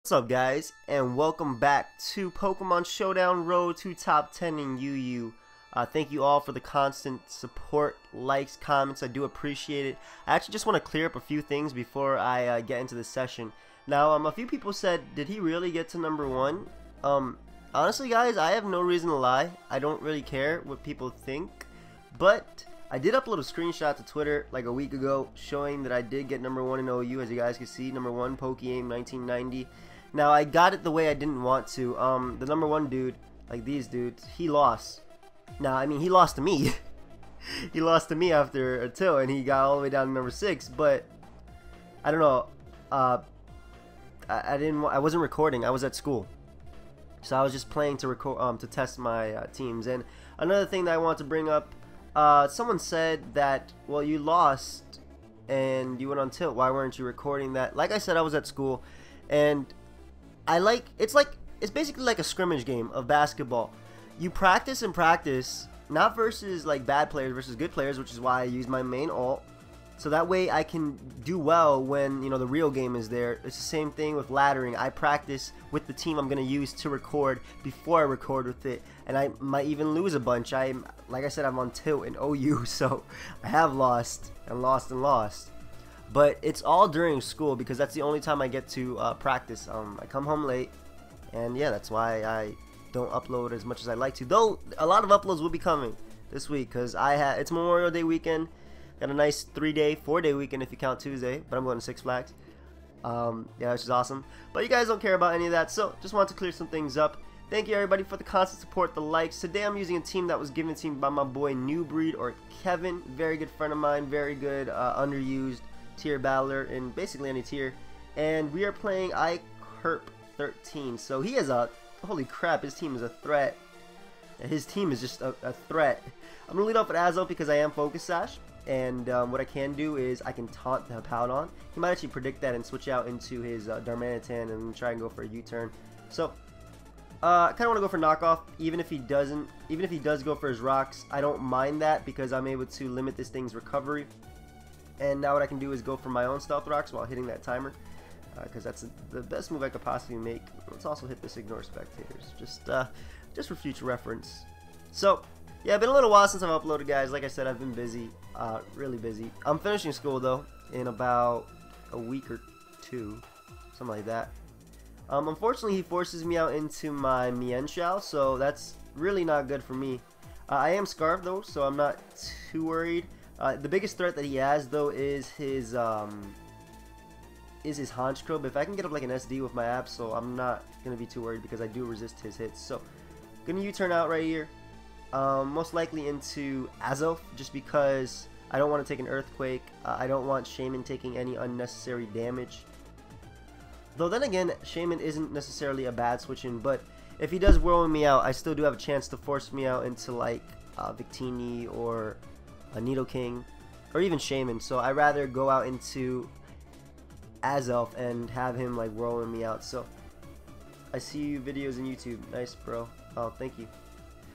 What's up, guys, and welcome back to Pokemon Showdown Road to Top 10 in UU. Thank you all for the constant support, likes, comments. I do appreciate it. I actually just want to clear up a few things before I get into this session. Now, a few people said, did he really get to #1? Honestly, guys, I have no reason to lie. I don't really care what people think, but I did upload a screenshot to Twitter like a week ago showing that I did get #1 in OU. As you guys can see, #1 pokeaim 1990. Now, I got it the way I didn't want to. The #1 dude, like these dudes, he lost. Now, I mean, he lost to me. He lost to me after a till, and he got all the way down to #6. But I don't know. I wasn't recording. I was at school, so I was just playing to record to test my teams. And another thing that I want to bring up, someone said that, well, you lost and you went on tilt. Why weren't you recording that? Like I said, I was at school, and it's basically like a scrimmage game of basketball. You practice and practice, not versus like bad players versus good players, which is why I use my main ult, so that way I can do well when, you know, the real game is there. It's the same thing with laddering. I practice with the team I'm gonna use to record before I record with it, and I might even lose a bunch. Like I said, I'm on tilt in OU, so I have lost and lost and lost. But it's all during school because that's the only time I get to practice. I come home late, and yeah, that's why I don't upload as much as I like to. Though a lot of uploads will be coming this week because it's Memorial Day weekend. Got a nice 4-day weekend if you count Tuesday, but I'm going to Six Flags. Yeah, which is awesome. But you guys don't care about any of that, so just wanted to clear some things up. Thank you everybody for the constant support, the likes. Today I'm using a team that was given to me by my boy New Breed, or Kevin. Very good friend of mine, very good underused tier battler in basically any tier. And we are playing iCurp 13. So he has a, holy crap, his team is a threat. His team is just a threat. I'm going to lead off with Azo because I am Focus Sash. And what I can do is I can taunt the Powdon. He might actually predict that and switch out into his Darmanitan and try and go for a U-turn. So I kind of want to go for knockoff, even if he doesn't. Even if he does go for his rocks, I don't mind that because I'm able to limit this thing's recovery. And now what I can do is go for my own stealth rocks while hitting that timer, because that's the best move I could possibly make. Let's also hit this ignore spectators, just for future reference. So yeah, it's been a little while since I've uploaded, guys. Like I said, I've been busy, really busy. I'm finishing school though in about a week or two, something like that. Unfortunately, he forces me out into my Mienshao, so that's really not good for me. I am Scarf though, so I'm not too worried. The biggest threat that he has though is his Honchkrow. But if I can get up like an SD with my Absol, I'm not gonna be too worried because I do resist his hits. So gonna U-turn out right here, most likely into Azo, just because I don't want to take an Earthquake. I don't want Shaman taking any unnecessary damage. Though then again, Shaman isn't necessarily a bad switch in, but if he does whirl me out, I still do have a chance to force me out into like Victini or a Nidoking, or even Shaman. So I rather go out into Azelf and have him like rolling me out. So I see you videos on YouTube. Nice, bro. Oh, thank you.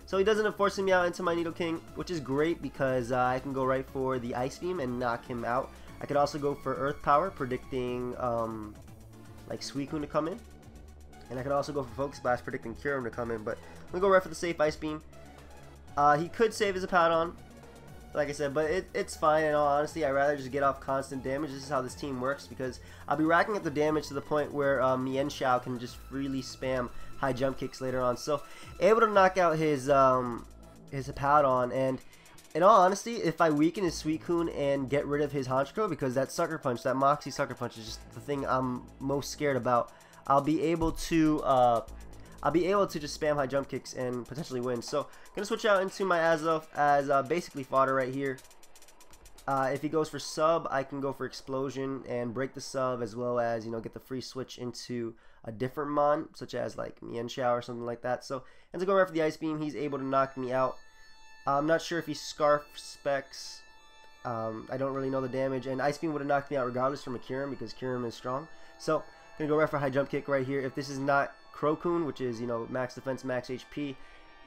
So he does end up forcing me out into my Nidoking, which is great because I can go right for the Ice Beam and knock him out. I could also go for Earth Power, predicting like Suicune to come in, and I could also go for Focus Blast, predicting Kyurem to come in. But I'm gonna go right for the safe Ice Beam. He could save his Powdon, like I said, but it's fine. In all honesty, I'd rather just get off constant damage. This is how this team works, because I'll be racking up the damage to the point where Mienshao can just freely spam high jump kicks later on. So able to knock out his Powdon, and in all honesty, if I weaken his Suicune and get rid of his Honchkrow, because that Sucker Punch, that Moxie Sucker Punch, is just the thing I'm most scared about, I'll be able to just spam high jump kicks and potentially win. So gonna switch out into my Azelf as basically fodder right here. If he goes for sub, I can go for explosion and break the sub, as well as, you know, get the free switch into a different mon, such as like Mienshao or something like that. So ends up going right for the Ice Beam. He's able to knock me out. I'm not sure if he Scarf specs. I don't really know the damage, and Ice Beam would have knocked me out regardless from a Kyurem, because Kyurem is strong. So gonna go right for high jump kick right here. If this is not Crocune, which is, you know, max defense, max HP,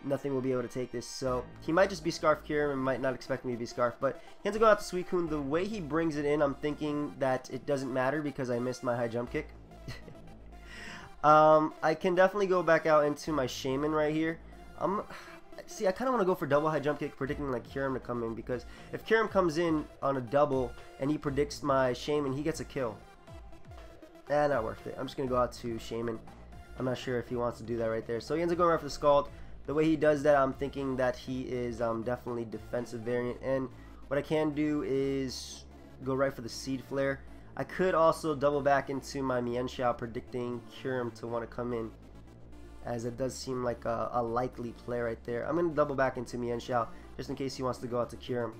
nothing will be able to take this. So he might just be Scarf Kyurem and might not expect me to be Scarf. But he ends up going out to Suicune. The way he brings it in, I'm thinking that it doesn't matter because I missed my high jump kick. I can definitely go back out into my Shaman right here. See, I kind of want to go for double high jump kick, predicting like Kyurem to come in, because if Kyurem comes in on a double and he predicts my Shaman, he gets a kill. Not worth it. I'm just going to go out to Shaman. I'm not sure if he wants to do that right there. So he ends up going right for the Scald. The way he does that, I'm thinking that he is definitely defensive variant. And what I can do is go right for the Seed Flare. I could also double back into my Mienshao, predicting Kyurem to want to come in, as it does seem like a likely play right there. I'm going to double back into Mienshao just in case he wants to go out to Kyurem.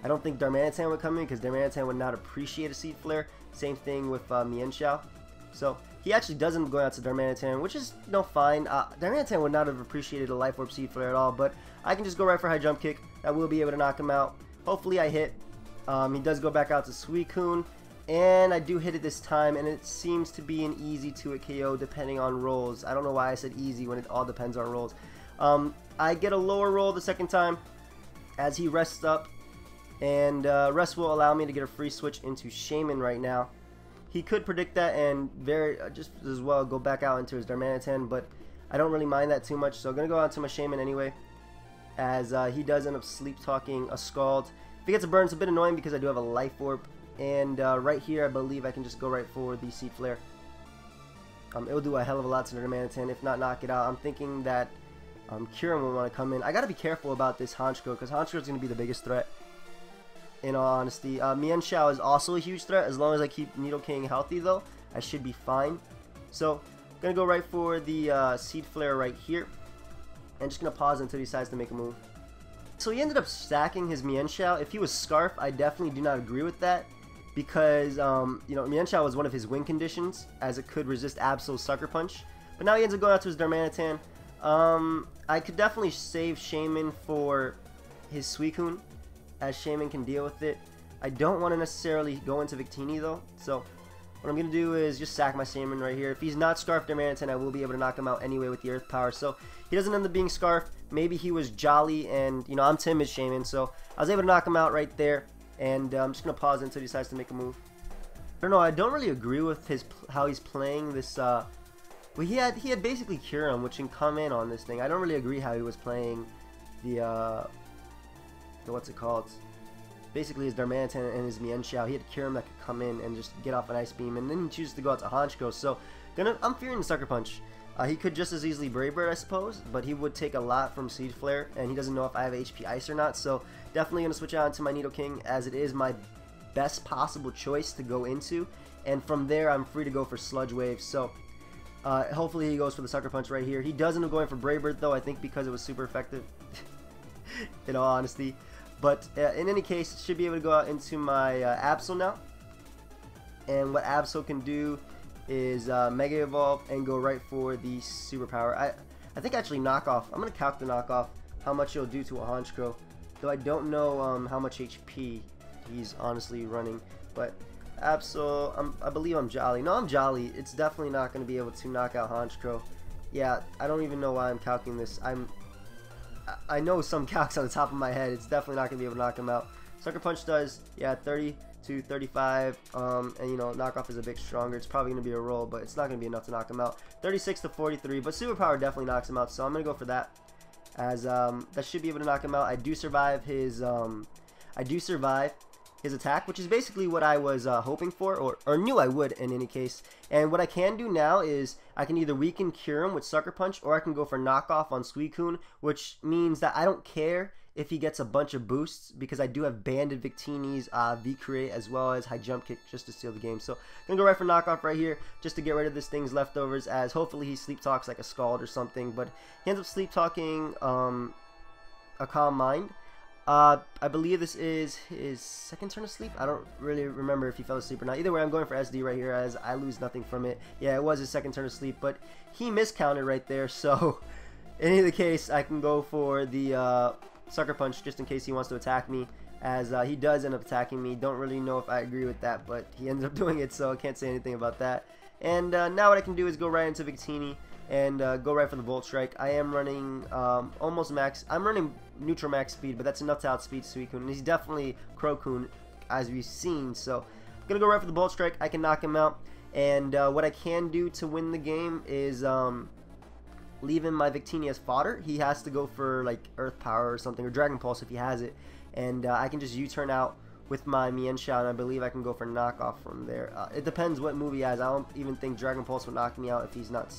I don't think Darmanitan would come in because Darmanitan would not appreciate a Seed Flare. Same thing with Mienshao. So he actually doesn't go out to Darmanitan, which is fine. Darmanitan would not have appreciated a Life Orb Seed Flare at all, but I can just go right for high jump kick. I will be able to knock him out. Hopefully I hit. He does go back out to Suicune, and I do hit it this time, and it seems to be an easy 2-hit KO depending on rolls. I don't know why I said easy when it all depends on rolls. I get a lower roll the second time as he rests up, and rest will allow me to get a free switch into Shaman right now. He could predict that and just as well go back out into his Darmanitan, but I don't really mind that too much, so I'm going to go out to my Shaman anyway, as he does end up sleep talking a Scald. If he gets a burn, it's a bit annoying because I do have a Life Orb, and right here I believe I can just go right for the Seed Flare. It will do a hell of a lot to the Darmanitan, if not knock it out. I'm thinking that Kyurem will want to come in. I got to be careful about this Honchkrow, because Honchkrow is going to be the biggest threat, in all honesty. Mienshao is also a huge threat. As long as I keep Nidoking healthy, though, I should be fine. So, I'm going to go right for the Seed Flare right here, and just going to pause until he decides to make a move. So he ended up stacking his Mienshao. If he was Scarf, I definitely do not agree with that, because Mienshao was one of his win conditions, as it could resist Absol's Sucker Punch. But now he ends up going out to his Darmanitan. I could definitely save Shaman for his Suicune, as Shaman can deal with it. I don't want to necessarily go into Victini though, so what I'm going to do is just sack my Shaman right here. If he's not Scarf Darmanitan, I will be able to knock him out anyway with the Earth Power, so he doesn't end up being Scarf. Maybe he was Jolly, and I'm timid Shaman, so I was able to knock him out right there, and I'm just going to pause until he decides to make a move. I don't know, I don't really agree with how he's playing this. Well, he had basically Kyurem, which can come in on this thing. I don't really agree how he was playing the what's it called? Basically his Darmanitan and his Mienshao. He had Kyurem that could come in and just get off an Ice Beam, and then he chooses to go out to Honchkrow. So I'm fearing the Sucker Punch. He could just as easily Brave Bird, I suppose, but he would take a lot from Seed Flare, and he doesn't know if I have HP Ice or not. So definitely gonna switch out into my Nidoking, as it is my best possible choice to go into, and from there I'm free to go for Sludge Wave. So hopefully he goes for the Sucker Punch right here. He does end up going for Brave Bird though, I think, because it was super effective. In all honesty, but in any case, should be able to go out into my Absol now, and what Absol can do is Mega Evolve and go right for the Superpower. I think actually Knockoff. I'm gonna calc the Knockoff, how much it'll do to a Honchkrow, though I don't know how much HP he's honestly running. But Absol, I believe I'm Jolly. No, I'm Jolly. It's definitely not gonna be able to knock out Honchkrow. Yeah, I don't even know why I'm calculating this. I know some calcs on the top of my head. It's definitely not going to be able to knock him out. Sucker Punch does, yeah, 30 to 35, and Knockoff is a bit stronger. It's probably going to be a roll, but it's not going to be enough to knock him out. 36 to 43, but Superpower definitely knocks him out, so I'm going to go for that, as that should be able to knock him out. I do survive his attack, which is basically what I was hoping for, or knew I would in any case. And what I can do now is I can either weaken Kyurem with Sucker Punch, or I can go for Knockoff on Suicune, which means that I don't care if he gets a bunch of boosts, because I do have Banded Victini's V-Create as well as High Jump Kick just to steal the game. So I'm going to go right for Knockoff right here just to get rid of this thing's leftovers, as hopefully he Sleep Talks like a Scald or something, but he ends up Sleep Talking a Calm Mind. I believe this is his second turn of sleep. I don't really remember if he fell asleep or not. Either way, I'm going for SD right here, as I lose nothing from it. Yeah, it was his second turn of sleep, but he miscounted right there. So in either case, I can go for the Sucker Punch just in case he wants to attack me, as he does end up attacking me. Don't really know if I agree with that, but he ended up doing it, so I can't say anything about that. And now what I can do is go right into Victini and go right for the Volt Strike. I am running almost max. I'm running neutral max speed, but that's enough to outspeed Suicune. And he's definitely Crowcoon, as we've seen. So I'm gonna go right for the Volt Strike. I can knock him out. And what I can do to win the game is leaving my Victini as fodder. He has to go for like Earth Power or something, or Dragon Pulse if he has it, and I can just U-turn out with my Mienshao, and I believe I can go for knockoff from there. It depends what move he has. I don't even think Dragon Pulse will knock me out if he's not.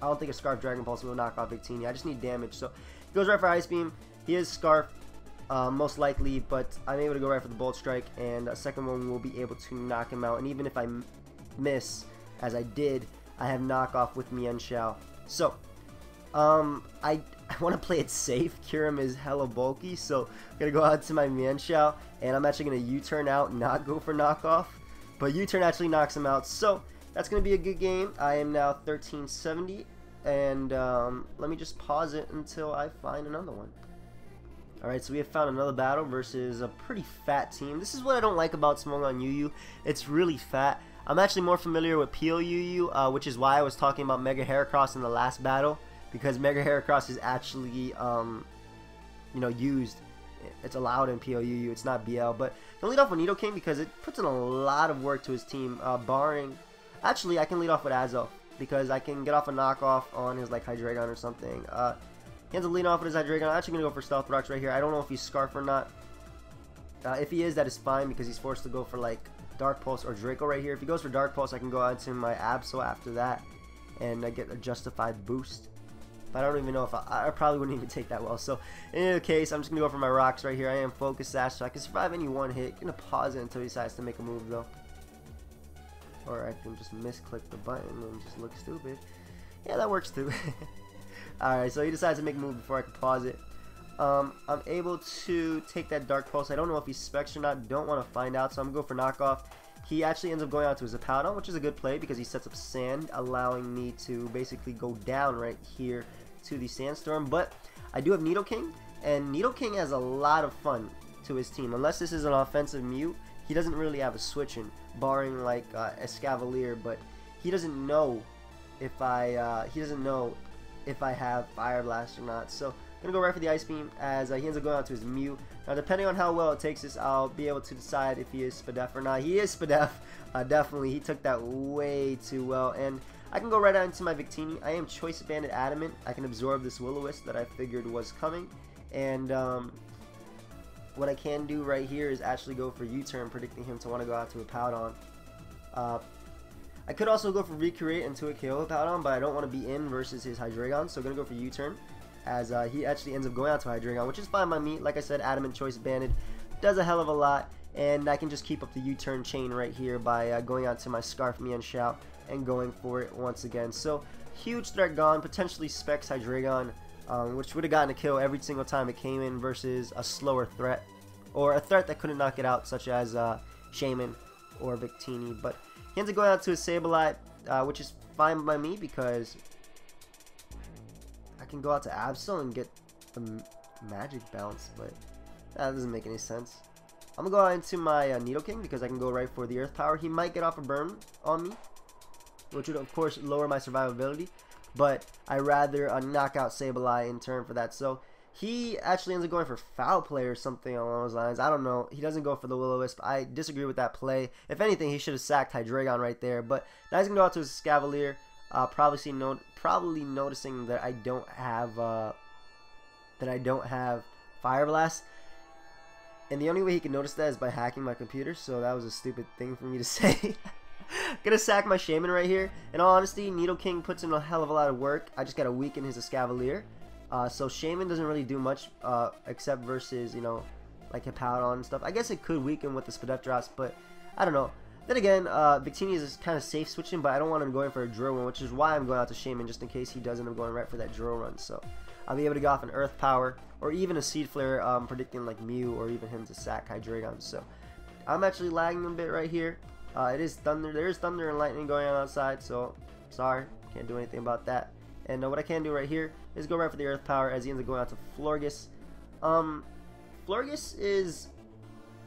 I don't think a Scarf Dragon Pulse will knock off Victini. I just need damage. So he goes right for Ice Beam. He is Scarf, most likely, but I'm able to go right for the Bolt Strike, and a second one will be able to knock him out. And even if I miss, as I did, I have knockoff with Mienshao. So I want to play it safe. Kyurem is hella bulky, so I'm going to go out to my Mienshao, and I'm actually going to U-turn out and not go for knockoff. But U-turn actually knocks him out, so that's going to be a good game. I am now 1370, and let me just pause it until I find another one. Alright, so we have found another battle versus a pretty fat team. This is what I don't like about Smogon UU. It's really fat. I'm actually more familiar with POUU, which is why I was talking about Mega Heracross in the last battle, because Mega Heracross is actually, you know, used. It's allowed in POUU. It's not BL. But I can lead off with Nidoking because it puts in a lot of work to his team, barring... Actually, I can lead off with Azo because I can get off a knockoff on his, like, Hydreigon or something. He ends up leading off with his Hydreigon. I'm actually going to go for Stealth Rocks right here. I don't know if he's Scarf or not. If he is, that is fine because he's forced to go for, like, Dark Pulse or Draco right here. If he goes for Dark Pulse, I can go out to my Absol after that, and I get a justified boost. But I don't even know if I probably wouldn't even take that well. So in any case, I'm just gonna go for my rocks right here. I am Focus Sash, so I can survive any one hit. Gonna pause it until he decides to make a move though, or I can just misclick the button and just look stupid. Yeah, that works too. All right, so he decides to make a move before I can pause it. I'm able to take that Dark Pulse. I don't know if he's Specs or not. Don't want to find out, so I'm going to go for knockoff. He actually ends up going out to his Hippowdon, which is a good play because he sets up Sand, allowing me to basically go down right here to the Sandstorm. But I do have Nidoking, and Nidoking has a lot of fun to his team. Unless this is an offensive Mew, he doesn't really have a switch-in, barring like Escavalier, but he doesn't know if I have Fire Blast or not. So I'm gonna go right for the Ice Beam as he ends up going out to his Mew. Now, depending on how well it takes this, I'll be able to decide if he is Spadef or not. He is Spadef, definitely. He took that way too well, and I can go right out into my Victini. I am Choice Banded Adamant. I can absorb this Will-O-Wisp that I figured was coming, and what I can do right here is actually go for U-turn, predicting him to want to go out to a Hippowdon. I could also go for Recreate into a KO Hippowdon, but I don't want to be in versus his Hydreigon, so I'm going to go for U-turn, as he actually ends up going out to Hydreigon, which is fine by me. Like I said, Adamant Choice Banded does a hell of a lot, and I can just keep up the U-turn chain right here by going out to my Scarf Mienshao and going for it once again. So, huge threat gone, potentially Specs Hydreigon, which would have gotten a kill every single time it came in versus a slower threat, or a threat that couldn't knock it out, such as Shaman or Victini. But he ends up going out to his Sableye, which is fine by me because I can go out to Absol and get the Magic Bounce, but that doesn't make any sense. I'm going to go out into my Nidoking because I can go right for the Earth Power. He might get off a burn on me, which would of course lower my survivability, but I rather knock out Sableye in turn for that. So he actually ends up going for Foul Play or something along those lines. I don't know. He doesn't go for the Will-O-Wisp. I disagree with that play. If anything, he should have sacked Hydreigon right there. But now he's going to go out to his Scavalier. Probably noticing that I don't have Fire Blast. And the only way he can notice that is by hacking my computer. So that was a stupid thing for me to say. Gonna sack my Shaman right here. In all honesty, Nidoking puts in a hell of a lot of work. I just gotta weaken his Escavalier. So Shaman doesn't really do much except versus, you know, like Hippowdon and stuff. I guess it could weaken with the Spadef drops, but I don't know. Then again, Victini is kind of safe switching, but I don't want him going for a drill run, which is why I'm going out to Shaman, just in case he does end up going right for that drill run. So I'll be able to go off an Earth Power or even a Seed Flare, predicting like Mew or even him to sack Hydreigon. So I'm actually lagging a bit right here. It is thunder. There is thunder and lightning going on outside, so sorry, can't do anything about that. And what I can do right here is go right for the Earth Power as he ends up going out to Florges. Florges is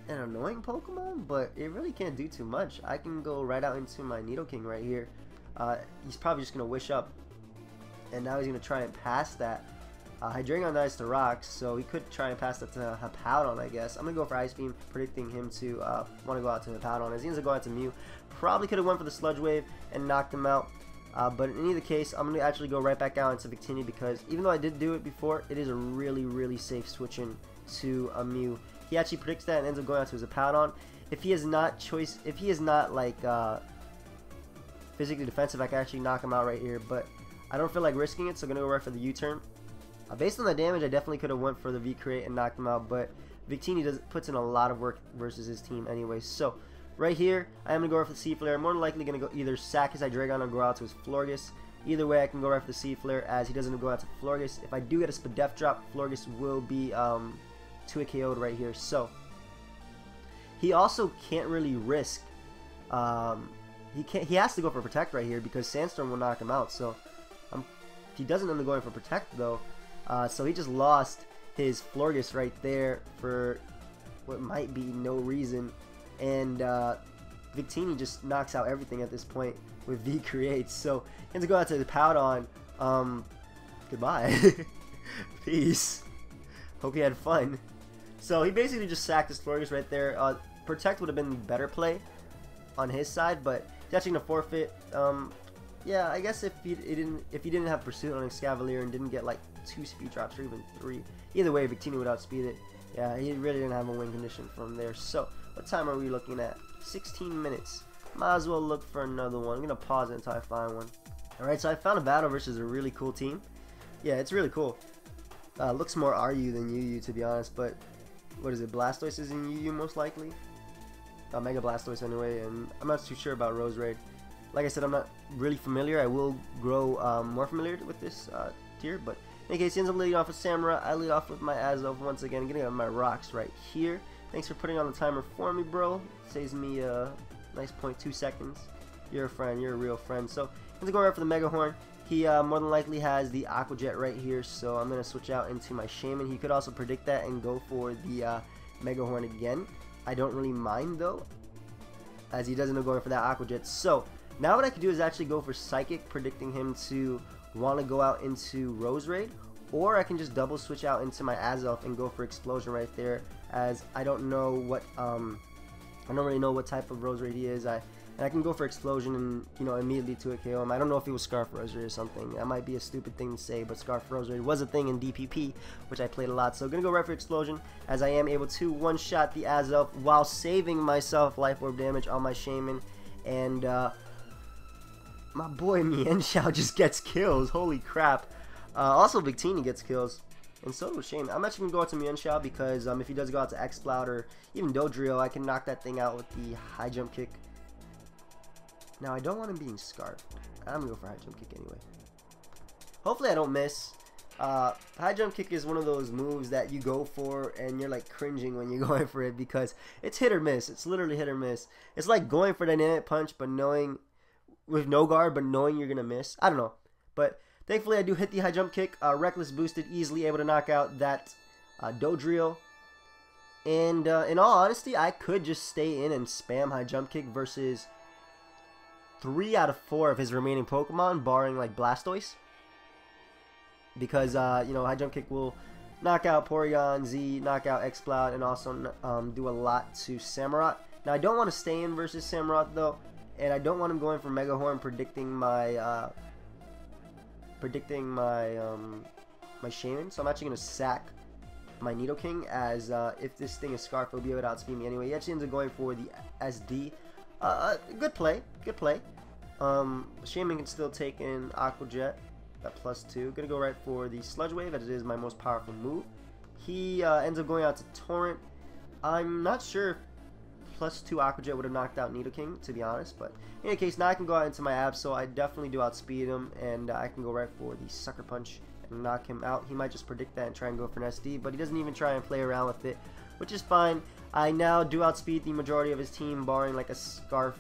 an annoying Pokemon, but it really can't do too much. I can go right out into my Nidoking right here. He's probably just going to Wish Up, and now he's going to try and pass that. Hydreigon dies to Rocks, so he could try and pass that to Hippowdon, I guess. I'm going to go for Ice Beam, predicting him to want to go out to Hippowdon. As he ends up going out to Mew. Probably could have went for the Sludge Wave and knocked him out. But in either case, I'm going to actually go right back out into Victini because even though I did do it before, it is a really, really safe switch in to a Mew. He actually predicts that and ends up going out to his Hippowdon. If he is not like physically defensive, I can actually knock him out right here. But I don't feel like risking it, so I'm going to go right for the U-turn. Based on the damage, I definitely could have went for the V-Create and knocked him out, but Victini puts in a lot of work versus his team anyway. So, right here, I am going to go right for the C-Flare. More than likely going to go either sack his Hydreigon or go out to his Florges. Either way, I can go right for the C-Flare as he doesn't go out to Florges. If I do get a Spadef drop, Florges will be 2-hit KO'd right here. So, he also can't really risk. He has to go for Protect right here because Sandstorm will knock him out. So, he doesn't end up going for Protect though. So he just lost his Florges right there for what might be no reason. And Victini just knocks out everything at this point with V-Creates. So he has to go out to the Hippowdon. Goodbye. Peace. Hope you had fun. So he basically just sacked his Florges right there. Protect would have been the better play on his side, but he's actually going to forfeit. Yeah, I guess if he didn't have Pursuit on Escavalier and didn't get like 2 speed drops or even 3, either way Victini would outspeed it. Yeah, he really didn't have a win condition from there. So what time are we looking at? 16 minutes. Might as well look for another one. I'm gonna pause it until I find one. Alright, so I found a battle versus a really cool team. Yeah, it's really cool. Looks more RU than UU to be honest, but what is it? Blastoise is in UU most likely. Mega Blastoise anyway, and I'm not too sure about Roserade. Like I said, I'm not really familiar. I will grow more familiar with this tier, but in any case, he ends up leading off with Samurott. I lead off with my Azelf once again, getting my rocks right here. Thanks for putting on the timer for me, bro. Saves me a nice 0.2 seconds. You're a friend. You're a real friend. So, he ends up going right for the Mega Horn. He more than likely has the Aqua Jet right here, so I'm going to switch out into my Shaman. He could also predict that and go for the Mega Horn again. I don't really mind, though, as he doesn't end up going for that Aqua Jet. So, now what I could do is actually go for Psychic, predicting him to want to go out into Roserade, or I can just double switch out into my Azelf and go for Explosion right there, as I don't know what I don't really know what type of Roserade he is. And I can go for Explosion and, you know, immediately to a KO him. I don't know if it was Scarf Roserade or something. That might be a stupid thing to say, but Scarf Roserade was a thing in DPP, which I played a lot. So I'm gonna go right for Explosion, as I am able to one-shot the Azelf while saving myself Life Orb damage on my Shaman. And my boy Mienshao just gets kills. Holy crap. Also Victini gets kills. And so does Shaman. I'm actually going to go out to Mienshao because if he does go out to Exploud or even Dodrio, I can knock that thing out with the High Jump Kick. Now, I don't want him being Scarfed. I'm going to go for High Jump Kick anyway. Hopefully I don't miss. High Jump Kick is one of those moves that you go for and you're like cringing when you're going for it because it's hit or miss. It's literally hit or miss. It's like going for Dynamic Punch but knowing... with no guard, but knowing you're going to miss. I don't know. But thankfully, I do hit the High Jump Kick. Reckless boosted, easily able to knock out that Dodrio. And in all honesty, I could just stay in and spam High Jump Kick versus 3 out of 4 of his remaining Pokemon, barring like Blastoise. Because, you know, High Jump Kick will knock out Porygon, Z, knock out Exploud, and also do a lot to Samurott. Now, I don't want to stay in versus Samurott, though. And I don't want him going for Mega Horn, predicting my my Shaman. So I'm actually gonna sack my Nidoking, as if this thing is Scarf, he'll be able to outspeed me anyway. He actually ends up going for the SD. Good play, good play. Shaman can still take in Aqua Jet at +2. Gonna go right for the Sludge Wave, as it is my most powerful move. He ends up going out to Torrent. I'm not sure if +2 Aqua Jet would have knocked out Nidoking, to be honest, but in any case, now I can go out into my Absol. I definitely do outspeed him, and I can go right for the Sucker Punch and knock him out. He might just predict that and try and go for an SD, but he doesn't even try and play around with it, which is fine. I now do outspeed the majority of his team, barring like a Scarf.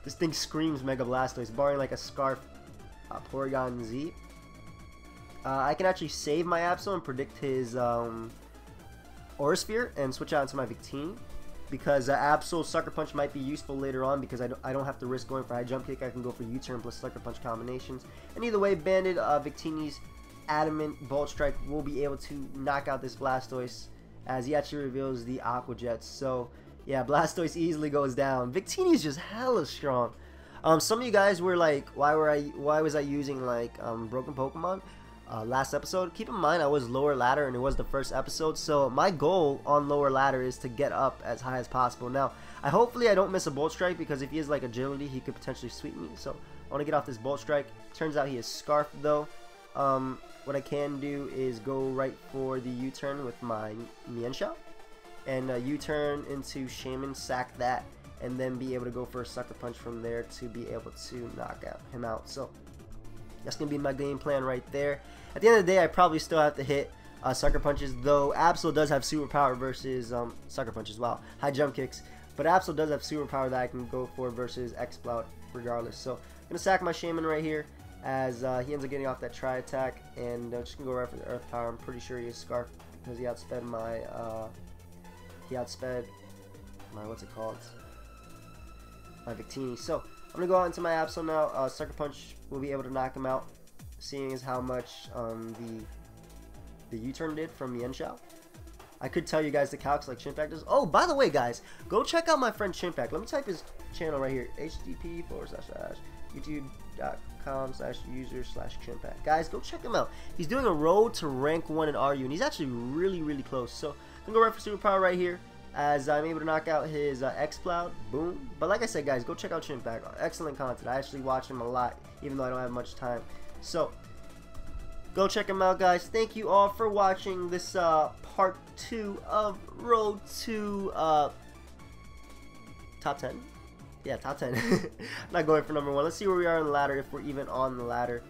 This thing screams Mega Blastoise, barring like a Scarf Porygon Z. I can actually save my Absol and predict his Aura Sphere and switch out into my Victini. because Absol Sucker Punch might be useful later on, because I don't have to risk going for high jump kick. I can go for U-turn plus Sucker Punch combinations. And either way, Banded Victini's Adamant Bolt Strike will be able to knock out this Blastoise, as he actually reveals the Aqua Jets. So yeah, Blastoise easily goes down. Victini is just hella strong. Some of you guys were like, why was I using like broken Pokemon last episode? Keep in mind I was lower ladder and it was the first episode, so my goal on lower ladder is to get up as high as possible. Now hopefully I don't miss a Bolt Strike, because if he has like agility he could potentially sweep me, so I want to get off this Bolt Strike. Turns out he is Scarf though. What I can do is go right for the U-turn with my Mienshao and U-turn into Shaman, sack that, and then be able to go for a Sucker Punch from there to be able to knock him out. So that's going to be my game plan right there. At the end of the day, I probably still have to hit Sucker Punches, though Absol does have Superpower versus Sucker Punches. Wow, high jump kicks. But Absol does have Superpower that I can go for versus Exploud regardless. So I'm going to sack my Shaman right here, as he ends up getting off that Tri Attack, and I'm just going to go right for the Earth Power. I'm pretty sure he is Scarf, because he outsped my, what's it called? My Victini. So I'm going to go out into my Absol now. Sucker Punch will be able to knock him out, seeing as how much the U-turn did from Mienshao. I could tell you guys the calcs like Chimpact does. Oh, by the way, guys, go check out my friend Chimpact. Let me type his channel right here. http://youtube.com/user/Chimpact. Guys, go check him out. He's doing a road to rank 1 in RU, and he's actually really close. So I'm going to go right for Superpower right here, as I'm able to knock out his X-Cloud. Boom. But like I said, guys, go check out Chimpact. Excellent content. I actually watch him a lot, even though I don't have much time. So go check him out, guys. Thank you all for watching this part 2 of Road to top 10. Yeah, top 10. I'm not going for number 1. Let's see where we are on the ladder, if we're even on the ladder.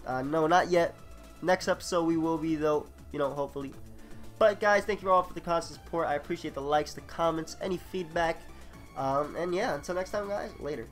No, not yet. Next episode we will be, though, you know, hopefully. But guys, thank you all for the constant support. I appreciate the likes, the comments, any feedback. And yeah, until next time, guys, later.